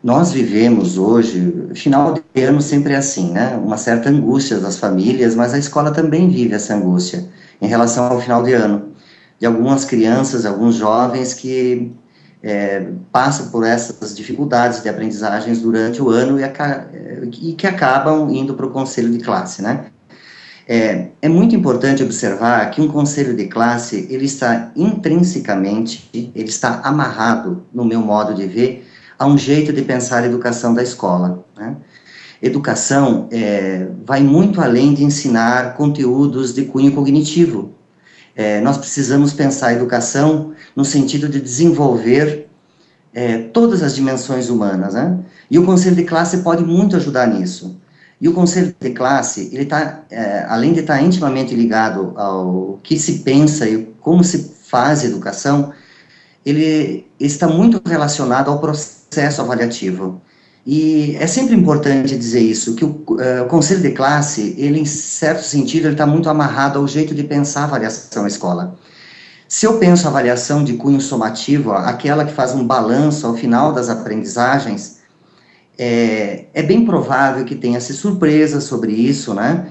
Nós vivemos hoje, final de ano sempre é assim, né? Uma certa angústia das famílias, mas a escola também vive essa angústia em relação ao final de ano. De algumas crianças, alguns jovens que passam por essas dificuldades de aprendizagens durante o ano e que acabam indo para o conselho de classe, né? É muito importante observar que um conselho de classe, ele está intrinsecamente, ele está amarrado, no meu modo de ver, a um jeito de pensar a educação da escola, né? Educação vai muito além de ensinar conteúdos de cunho cognitivo. Nós precisamos pensar a educação no sentido de desenvolver todas as dimensões humanas, né? E o conselho de classe pode muito ajudar nisso. E o conselho de classe, ele está, além de estar intimamente ligado ao que se pensa e como se faz educação, ele está muito relacionado ao processo avaliativo. E é sempre importante dizer isso, que o conselho de classe, ele, em certo sentido, ele está muito amarrado ao jeito de pensar a avaliação na escola. Se eu penso a avaliação de cunho somativo, aquela que faz um balanço ao final das aprendizagens, é bem provável que tenha-se surpresa sobre isso, né?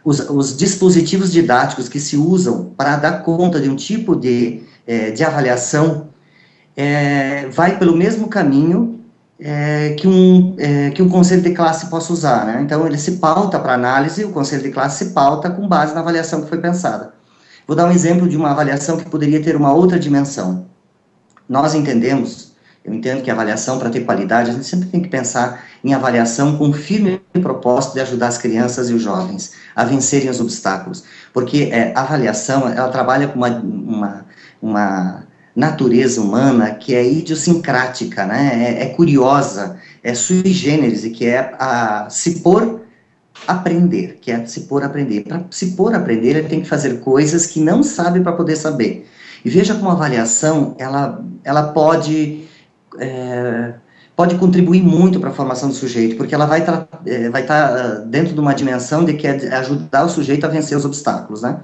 Os dispositivos didáticos que se usam para dar conta de um tipo de avaliação vai pelo mesmo caminho que um conselho de classe possa usar, né? Então, ele se pauta para análise, o conselho de classe se pauta com base na avaliação que foi pensada. Vou dar um exemplo de uma avaliação que poderia ter uma outra dimensão. Eu entendo que a avaliação, para ter qualidade, a gente sempre tem que pensar em avaliação com firme propósito de ajudar as crianças e os jovens a vencerem os obstáculos, porque a avaliação, ela trabalha com uma natureza humana que é idiosincrática, né? É curiosa, é sui generis, e que é se pôr a aprender, que é se pôr a aprender. Para se pôr a aprender, ele tem que fazer coisas que não sabe para poder saber. E veja como a avaliação, ela pode contribuir muito para a formação do sujeito, porque ela vai estar dentro de uma dimensão de que é ajudar o sujeito a vencer os obstáculos, né?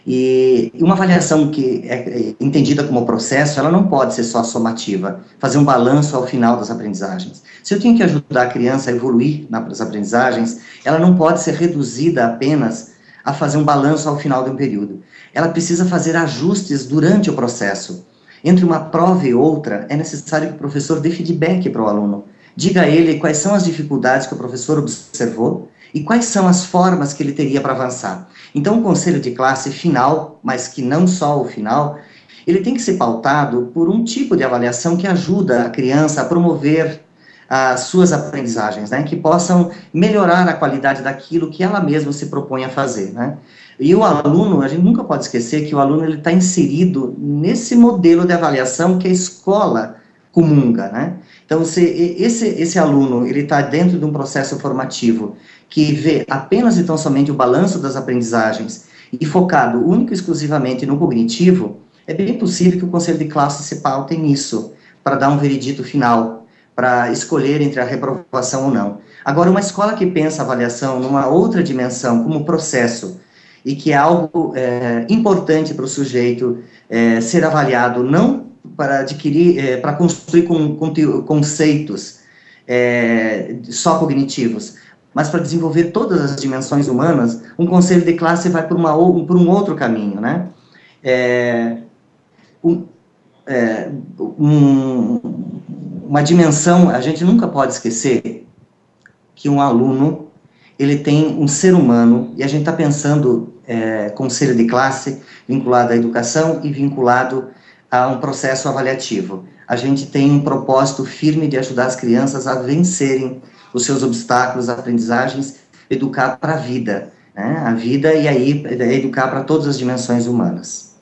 E uma avaliação que é entendida como processo, ela não pode ser só somativa, fazer um balanço ao final das aprendizagens. Se eu tenho que ajudar a criança a evoluir nas aprendizagens, ela não pode ser reduzida apenas a fazer um balanço ao final de um período. Ela precisa fazer ajustes durante o processo. Entre uma prova e outra, é necessário que o professor dê feedback para o aluno. Diga a ele quais são as dificuldades que o professor observou e quais são as formas que ele teria para avançar. Então, o conselho de classe final, mas que não só o final, ele tem que ser pautado por um tipo de avaliação que ajuda a criança a promover as suas aprendizagens, né, que possam melhorar a qualidade daquilo que ela mesma se propõe a fazer, né. E o aluno, a gente nunca pode esquecer que o aluno está inserido nesse modelo de avaliação que a escola comunga, né. Então, se esse aluno, ele está dentro de um processo formativo que vê apenas e tão somente o balanço das aprendizagens e focado único e exclusivamente no cognitivo, é bem possível que o conselho de classe se paute nisso, para dar um veredito final, para escolher entre a reprovação ou não. Agora, uma escola que pensa a avaliação numa outra dimensão, como processo, e que é algo importante para o sujeito ser avaliado, não para adquirir, para construir conceitos só cognitivos, mas para desenvolver todas as dimensões humanas, um conselho de classe vai por um outro caminho, né? Uma dimensão, a gente nunca pode esquecer que um aluno, ele tem um ser humano, e a gente está pensando conselho de classe vinculado à educação e vinculado a um processo avaliativo. A gente tem um propósito firme de ajudar as crianças a vencerem os seus obstáculos, aprendizagens, educar para a vida, né? A vida, e aí educar para todas as dimensões humanas.